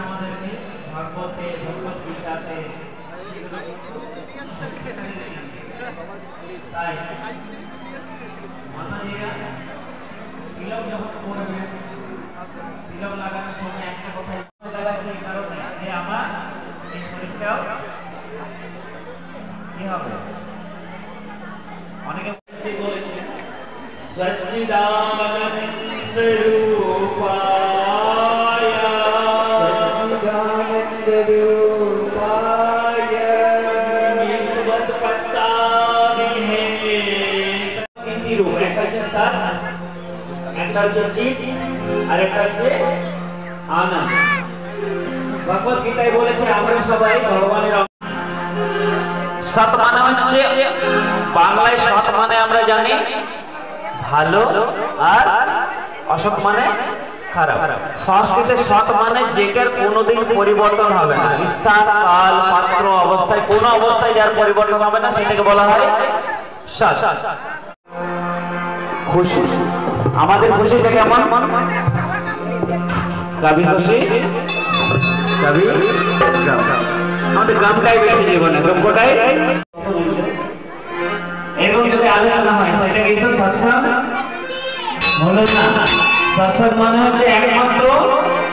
আমাদেরকে ভাগবতে ভগবত গীতাতে তাই মাতাজিরা তিলক যখন করবে তিলক লাগানোর সময় একটা কথা লাগাচ্ছে এই কারণে যে আমার এই শরীরটাও কি হবে অনেকে বলেছেন সচ্চিদানন্দ রূপায় সচ্চিদানন্দ রূপায় নিসবত পত্তাবিহে তিনটি রূপ একটা হচ্ছে সৎ একটা হচ্ছে চিৎ আর একটা হচ্ছে আনন্দ ভগবত গীতায় বলেছে আমরা সবাই ভগবানের সৎ মানে হচ্ছে বাংলায় সৎ মানে আমরা জানি ভালো আর অসৎ মানে খারাপ সংস্কৃতে সৎ মানে যেটার কোনোদিন পরিবর্তন হবে না স্থান কাল পাত্র অবস্থায় কোন অবস্থায় যার পরিবর্তন হবে না সেটাকে বলা হয় সৎ খুশি আমাদের খুশিটা কেমন কবি খুশি কবি আমাদের গামটাই বেশি জীবনে গল্পটাই এরকম যদি আলোচনা হয় সেটা কিন্তু সৎসঙ্গ হলো না সৎসঙ্গ মানে হচ্ছে একমাত্র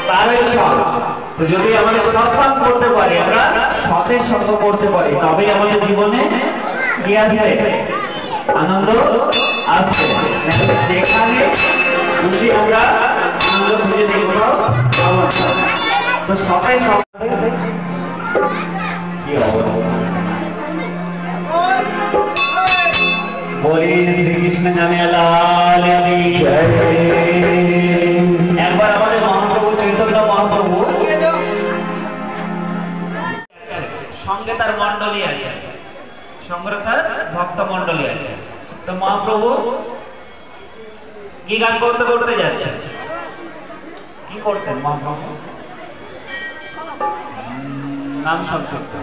তারই সৎ তো যদি আমাদের সৎসঙ্গ করতে পারি আমরা সতের সঙ্গ করতে পারি তবেই আমাদের জীবনে কি আসবে আনন্দ আসবে যেখানে খুশি আমরা আনন্দ খুঁজে দেখব তো সতের সঙ্গ কি অবস্থা बोले श्री कृष्ण जन्मलाल की जय একবার আমাদের মহাপ্রভু চৈতন্য মহাপ্রভু সঙ্গে তার মণ্ডলী আছে সঙ্গে তার ভক্ত মণ্ডলী আছে তো মহাপ্রভু কি গান করতে করতে যাচ্ছে কি করতেন মহাপ্রভু নাম সংক্ষিপ্ত